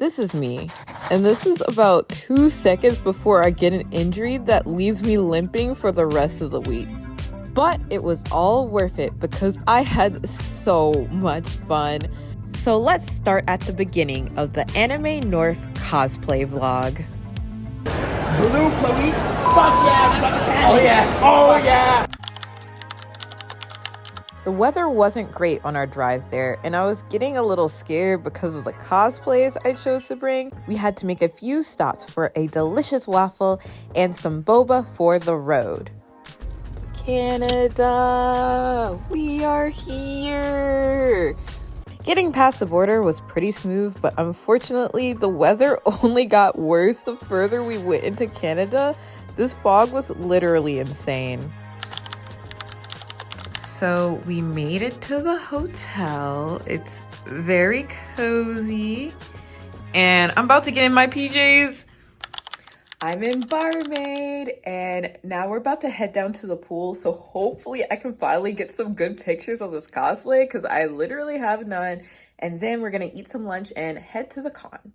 This is me, and this is about 2 seconds before I get an injury that leaves me limping for the rest of the week. But it was all worth it because I had so much fun. So let's start at the beginning of the Anime North cosplay vlog. Blue police? Fuck yeah! Oh yeah! Oh yeah! The weather wasn't great on our drive there, and I was getting a little scared because of the cosplays I chose to bring. We had to make a few stops for a delicious waffle and some boba for the road. Canada, we are here! Getting past the border was pretty smooth, but unfortunately, the weather only got worse the further we went into Canada. This fog was literally insane. So we made it to the hotel. It's very cozy. And I'm about to get in my PJs. I'm in barmaid, and now we're about to head down to the pool. So hopefully I can finally get some good pictures of this cosplay because I literally have none. And then we're gonna eat some lunch and head to the con.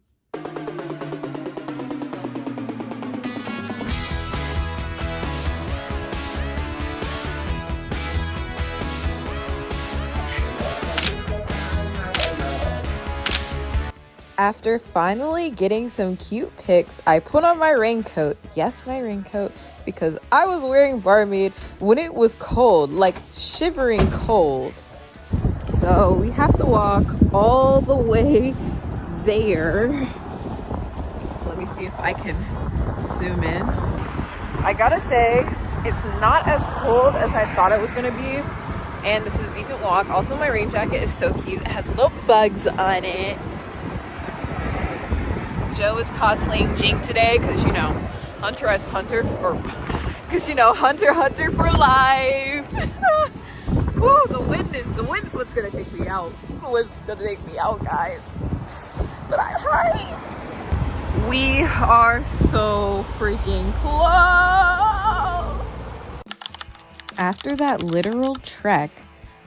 After finally getting some cute pics, I put on my raincoat. Yes, my raincoat, because I was wearing barmaid when it was cold, like shivering cold. So we have to walk all the way there. Let me see if I can zoom in. I gotta say, it's not as cold as I thought it was gonna be. And this is a decent walk. Also, my rain jacket is so cute. It has little bugs on it. Joe is cosplaying Jing today because, you know, Hunter as Hunter, or because, you know, Hunter for life. Woo, the wind is what's gonna take me out. The wind's gonna take me out, guys. But I'm high. We are so freaking close. After that literal trek,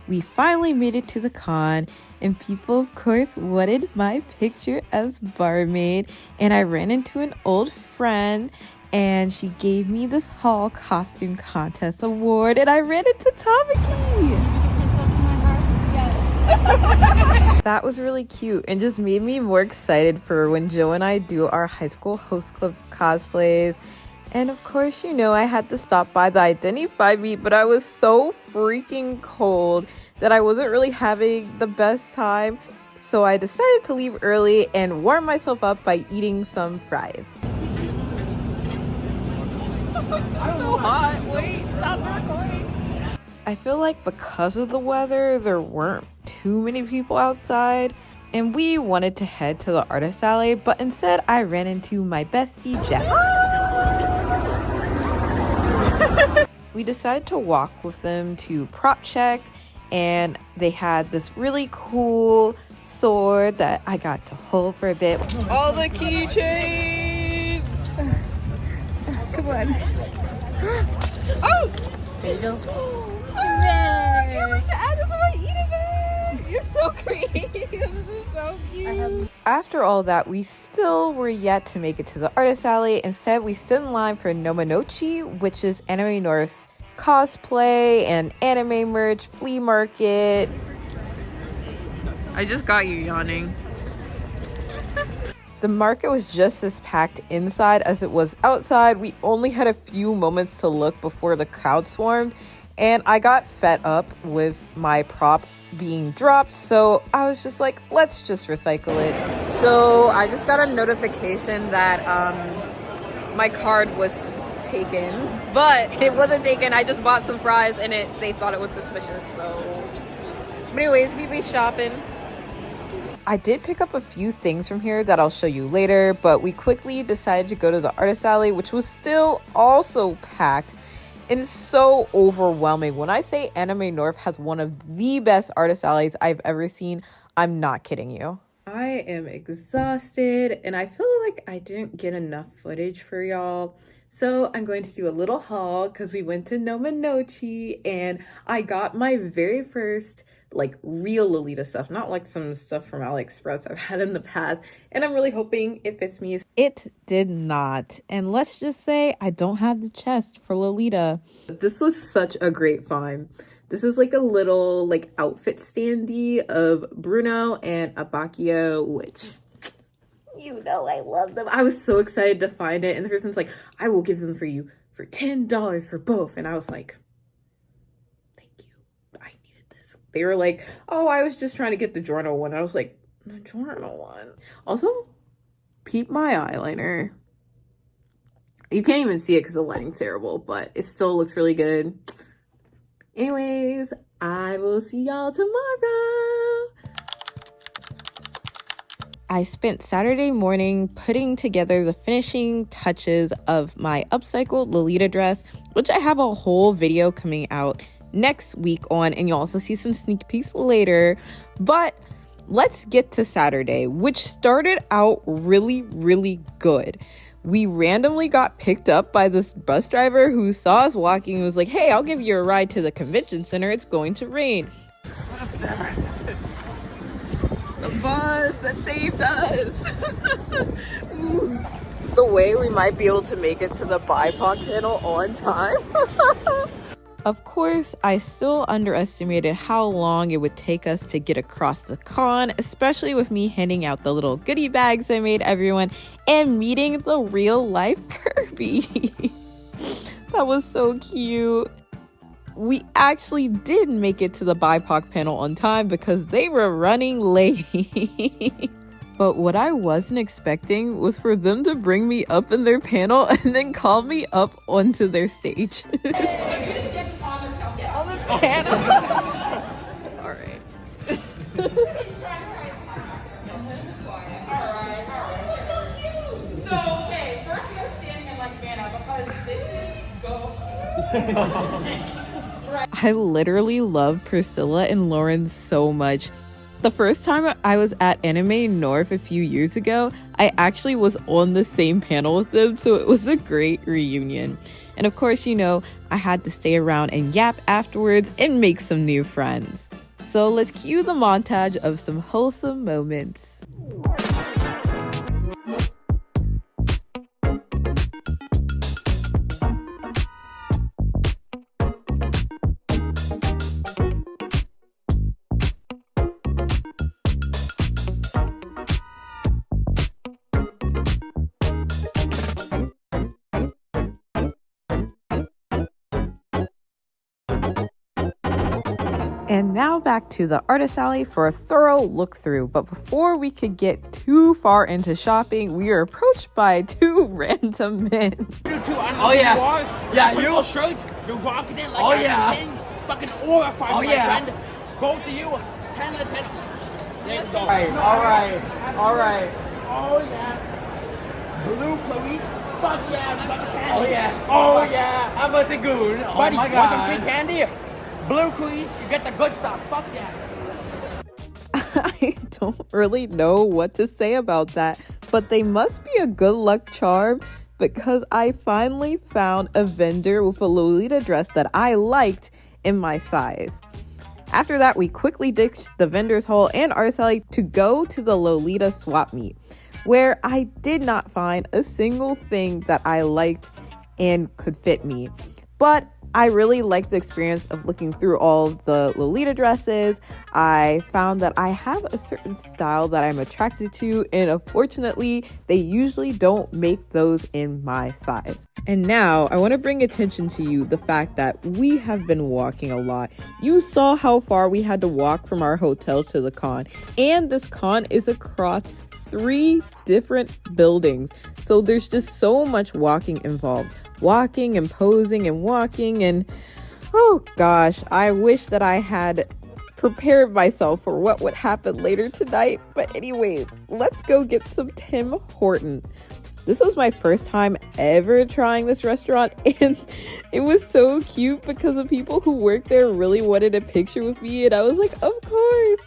we finally made it to the con, and people, of course, wanted my picture as barmaid. And I ran into an old friend, and she gave me this Hall Costume Contest award, and I ran into Tamaki. Yes. That was really cute and just made me more excited for when Joe and I do our high school host club cosplays. And of course, you know, I had to stop by the Identify meet, but I was so freaking cold that I wasn't really having the best time. So I decided to leave early and warm myself up by eating some fries. It's so hot. Wait, stop recording. I feel like because of the weather, there weren't too many people outside. And we wanted to head to the artist alley, but instead I ran into my bestie, Jess. We decided to walk with them to Prop Check, and they had this really cool sword that I got to hold for a bit. All the keychains! Come on. Oh! There you go. Oh, I can't wait to add this to my eating bag! You're so creative. This is so cute. After all that, we still were yet to make it to the artist alley. Instead, we stood in line for Nomanochi, which is Anime North's cosplay and anime merch flea market. I just got you yawning. The market was just as packed inside as it was outside. We only had a few moments to look before the crowd swarmed, and I got fed up with my prop being dropped, so I was just like, let's just recycle it. So I just got a notification that my card was taken, but it wasn't taken. I just bought some fries and they thought it was suspicious. So but anyways, we be shopping. I did pick up a few things from here that I'll show you later, but we quickly decided to go to the artist alley, which was still also packed. It is so overwhelming. When I say Anime North has one of the best artist alleys I've ever seen, I'm not kidding you. I am exhausted and I feel like I didn't get enough footage for y'all. So I'm going to do a little haul because we went to Nomanochi and I got my very first like real Lolita stuff, not like some stuff from AliExpress I've had in the past. And I'm really hoping it fits me. It did not. And let's just say I don't have the chest for Lolita. This was such a great find. This is like a little like outfit standee of Bruno and Abacchio, which you know I love them. I was so excited to find it. And the person's like, I will give them for you for $10 for both. And I was like, they were like, oh, I was just trying to get the journal one. I was like, the journal one. Also, peep my eyeliner. You can't even see it because the lighting's terrible, but it still looks really good. Anyways, I will see y'all tomorrow. I spent Saturday morning putting together the finishing touches of my upcycled Lolita dress, which I have a whole video coming out next week on, and you'll also see some sneak peeks later. But let's get to Saturday, which started out really good. We randomly got picked up by this bus driver who saw us walking and was like, hey, I'll give you a ride to the convention center, it's going to rain. The bus that saved us. The way we might be able to make it to the BIPOC panel on time. Of course, I still underestimated how long it would take us to get across the con, especially with me handing out the little goodie bags I made everyone and meeting the real life Kirby. That was so cute. We actually did make it to the BIPOC panel on time because they were running late. But what I wasn't expecting was for them to bring me up in their panel and then call me up onto their stage. On this panel. All right. So, okay, first we go standing and like fan out because this is go. I literally love Priscilla and Lauren so much. The first time I was at Anime North a few years ago, I actually was on the same panel with them, so it was a great reunion. And of course, you know, I had to stay around and yap afterwards and make some new friends. So let's cue the montage of some wholesome moments. And now back to the artist alley for a thorough look through. But before we could get too far into shopping, we were approached by two random men. You two, I know who you are. Yeah, you. A shirt, you're rocking it like a king. Fucking horrified, my friend. Both of you, 10 to 10. Let's go. All right. Oh yeah. Blue police. Fuck yeah. Oh yeah. I'm a goon. Buddy, want some free candy? Blue police, you get the good stuff. Fuck yeah. I don't really know what to say about that, but they must be a good luck charm because I finally found a vendor with a Lolita dress that I liked in my size. After that, we quickly ditched the vendor's hall and art alley to go to the Lolita swap meet, where I did not find a single thing that I liked and could fit me. But I really liked the experience of looking through all of the Lolita dresses. I found that I have a certain style that I'm attracted to, and unfortunately, they usually don't make those in my size. And now I want to bring attention to you the fact that we have been walking a lot. You saw how far we had to walk from our hotel to the con, and this con is across 3 different buildings. So there's just so much walking involved. Walking and posing and walking, and oh gosh, I wish that I had prepared myself for what would happen later tonight. But anyways, let's go get some Tim Horton. This was my first time ever trying this restaurant, and it was so cute because the people who worked there really wanted a picture with me, and I was like, of course.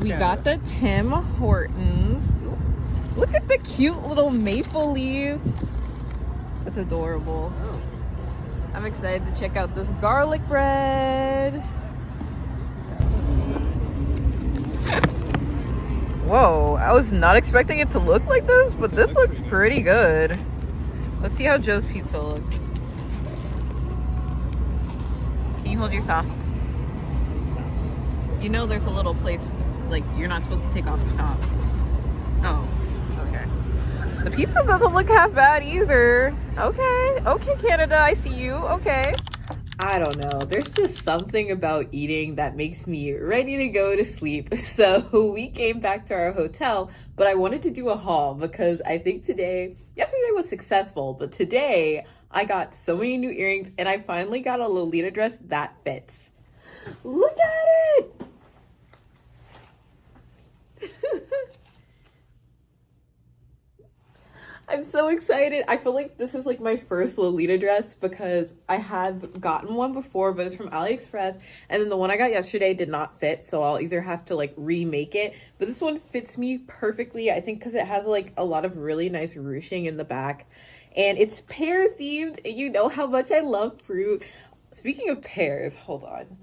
We got the Tim Hortons. Look at the cute little maple leaf. That's adorable. I'm excited to check out this garlic bread. Whoa, I was not expecting it to look like this, but this looks pretty good. Let's see how Joe's pizza looks. Can you hold your sauce? You know there's a little place, like, you're not supposed to take off the top. Oh, okay. The pizza doesn't look half bad either. Okay, okay, Canada, I see you. Okay. I don't know. There's just something about eating that makes me ready to go to sleep. So we came back to our hotel, but I wanted to do a haul because I think yesterday was successful, but today I got so many new earrings and I finally got a Lolita dress that fits. Look at it! I'm so excited. I feel like this is like my first Lolita dress because I had gotten one before, but it's from AliExpress. And then the one I got yesterday did not fit. So I'll either have to like remake it. But this one fits me perfectly. I think because it has like a lot of really nice ruching in the back. And it's pear themed. And you know how much I love fruit. Speaking of pears, hold on.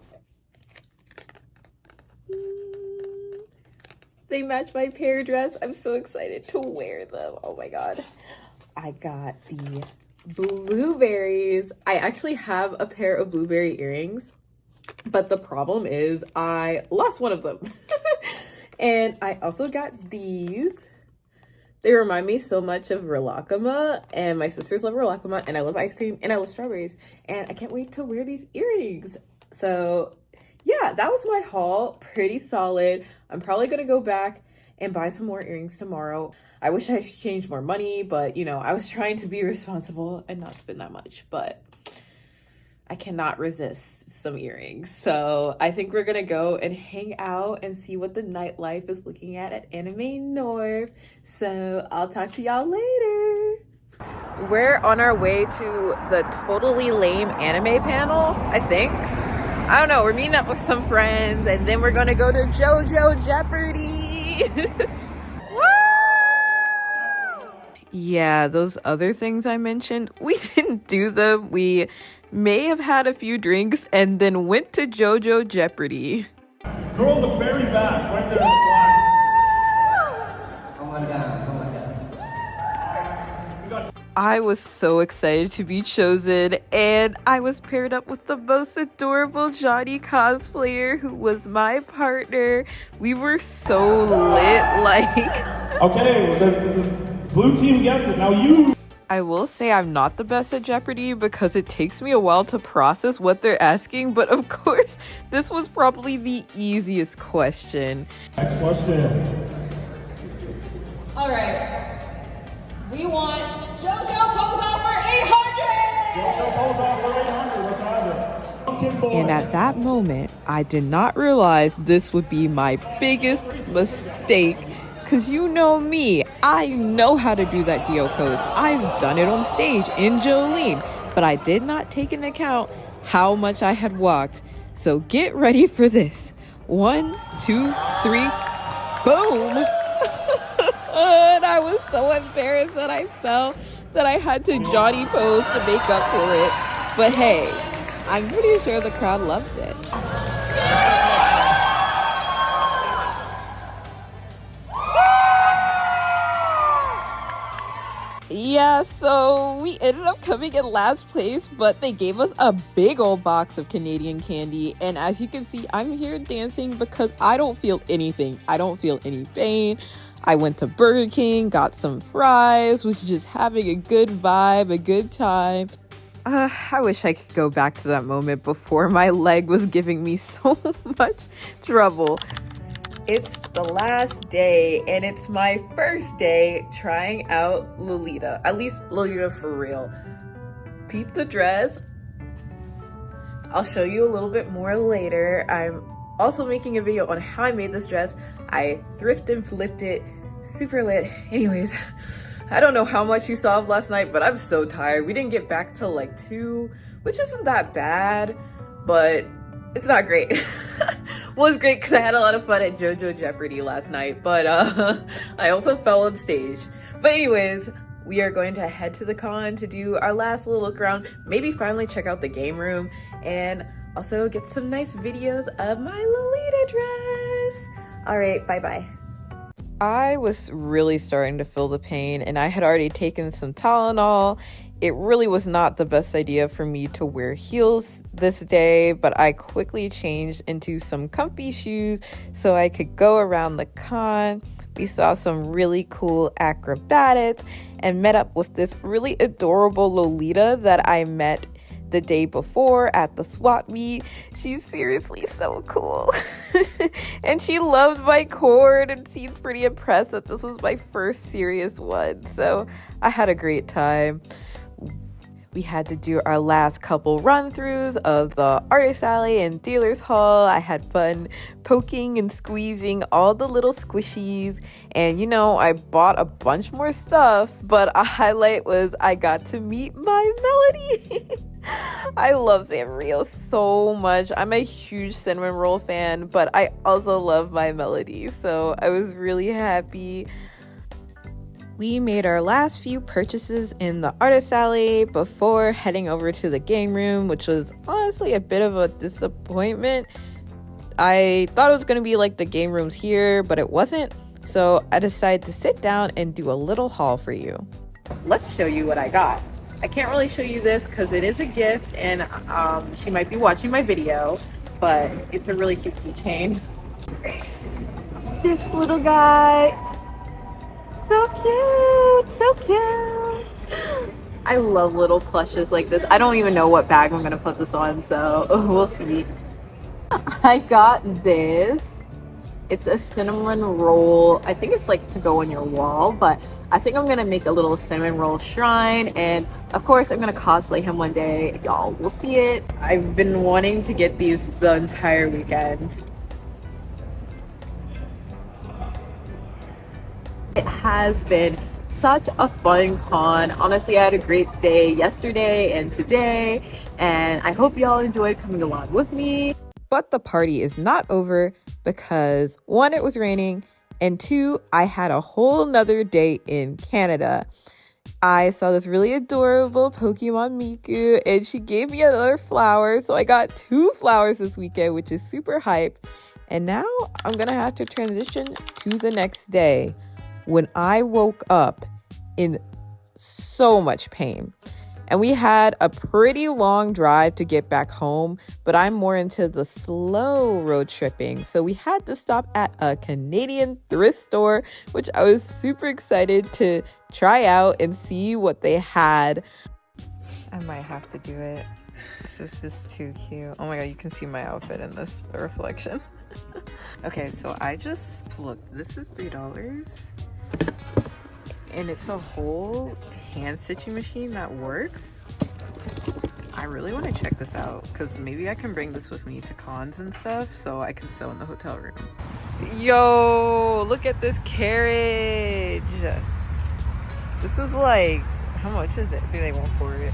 They match my pear dress. I'm so excited to wear them. Oh my god. I got the blueberries. I actually have a pair of blueberry earrings, but the problem is I lost one of them. And I also got these. They remind me so much of Rilakkuma, and my sisters love Rilakkuma, and I love ice cream, and I love strawberries, and I can't wait to wear these earrings. So yeah, that was my haul. Pretty solid. I'm probably gonna go back and buy some more earrings tomorrow. I wish I exchanged more money, but you know, I was trying to be responsible and not spend that much, but I cannot resist some earrings. So I think we're gonna go and hang out and see what the nightlife is looking at Anime North. So I'll talk to y'all later. We're on our way to the Totally Lame anime panel, I think. I don't know, we're meeting up with some friends and then we're gonna go to JoJo Jeopardy! Woo! Yeah, those other things I mentioned, we didn't do them. We may have had a few drinks and then went to JoJo Jeopardy. Girl in the very back, right there in the flag. Come on down, come on down. I was so excited to be chosen, and I was paired up with the most adorable Johnny cosplayer who was my partner. We were so lit, like... Okay, the blue team gets it. Now you... I will say I'm not the best at Jeopardy because it takes me a while to process what they're asking, but of course, this was probably the easiest question. Next question. All right. We want JoJo pose off for 800! JoJo pose off for 800. Let's have it. And at that moment, I did not realize this would be my biggest mistake. Because you know me, I know how to do that Dio pose. I've done it on stage in Jolene. But I did not take into account how much I had walked. So get ready for this. 1, 2, 3, boom! And I was so embarrassed that I fell that I had to Johnny pose to make up for it. But hey, I'm pretty sure the crowd loved it. Yeah, so we ended up coming in last place, but they gave us a big old box of Canadian candy. And as you can see, I'm here dancing because I don't feel anything. I don't feel any pain. I went to Burger King, got some fries, was just having a good vibe, a good time. I wish I could go back to that moment before my leg was giving me so much trouble. It's the last day, and it's my first day trying out Lolita. At least Lolita for real. Peep the dress. I'll show you a little bit more later. I'm also making a video on how I made this dress. I thrifted and flipped it. Super lit. Anyways, I don't know how much you saw of last night, but I'm so tired. We didn't get back till like 2, which isn't that bad, but it's not great. Well, it's great because I had a lot of fun at JoJo Jeopardy last night, but I also fell on stage. But anyways, we are going to head to the con to do our last little look around, maybe finally check out the game room, and also get some nice videos of my Lolita dress. All right, bye-bye. I was really starting to feel the pain, and I had already taken some Tylenol. It really was not the best idea for me to wear heels this day, but I quickly changed into some comfy shoes so I could go around the con. We saw some really cool acrobatics and met up with this really adorable Lolita that I met the day before at the swap meet. She's seriously so cool. And she loved my cord and seemed pretty impressed that this was my first serious one. So I had a great time. We had to do our last couple run-throughs of the Artist Alley and Dealer's Hall. I had fun poking and squeezing all the little squishies. And you know, I bought a bunch more stuff, but a highlight was I got to meet my Melody. I love Sanrio so much. I'm a huge cinnamon roll fan, but I also love my Melody, so I was really happy. We made our last few purchases in the Artist Alley before heading over to the game room, which was honestly a bit of a disappointment. I thought it was going to be like the game rooms here, but it wasn't. So I decided to sit down and do a little haul for you. Let's show you what I got. I can't really show you this because it is a gift and she might be watching my video, but it's a really cute keychain. This little guy. So cute, so cute. I love little plushes like this. I don't even know what bag I'm gonna put this on, so we'll see. I got this. It's a cinnamon roll. I think it's like to go on your wall, but I think I'm gonna make a little cinnamon roll shrine, and of course I'm gonna cosplay him one day. Y'all will see it. I've been wanting to get these the entire weekend. It has been such a fun con. Honestly, I had a great day yesterday and today, and I hope y'all enjoyed coming along with me. But the party is not over because 1, it was raining, and 2, I had a whole nother day in Canada. I saw this really adorable Pokemon Miku, and she gave me another flower, so I got 2 flowers this weekend, which is super hype. And now I'm gonna have to transition to the next day, when I woke up in so much pain. And we had a pretty long drive to get back home, but I'm more into the slow road tripping. So we had to stop at a Canadian thrift store, which I was super excited to try out and see what they had. I might have to do it. This is just too cute. Oh my god, you can see my outfit in this reflection. Okay, so I just looked. This is $3. And it's a whole hand stitching machine that works. I really want to check this out because maybe I can bring this with me to cons and stuff so I can sew in the hotel room. Yo, look at this carriage. This is like, how much is it? I think they want for it.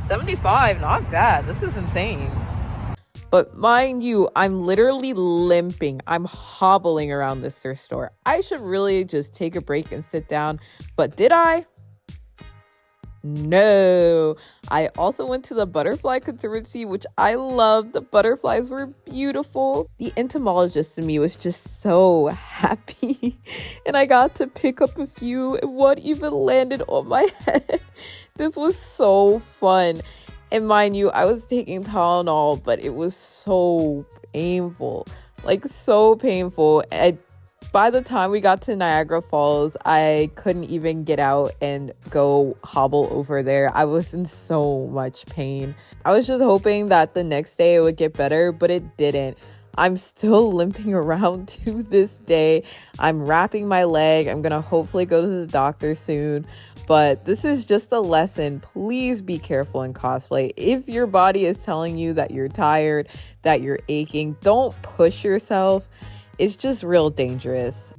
$75, not bad. This is insane. But mind you, I'm literally limping. I'm hobbling around this thrift store. I should really just take a break and sit down. But did I? No. I also went to the Butterfly Conservancy, which I love. The butterflies were beautiful. The entomologist in me was just so happy. And I got to pick up a few, and one even landed on my head. This was so fun. And mind you, I was taking Tylenol, but it was so painful. Like, so painful. And by the time we got to Niagara Falls, I couldn't even get out and go hobble over there. I was in so much pain. I was just hoping that the next day it would get better, but it didn't. I'm still limping around to this day. I'm wrapping my leg. I'm gonna hopefully go to the doctor soon. But this is just a lesson. Please be careful in cosplay. If your body is telling you that you're tired, that you're aching, don't push yourself. It's just real dangerous.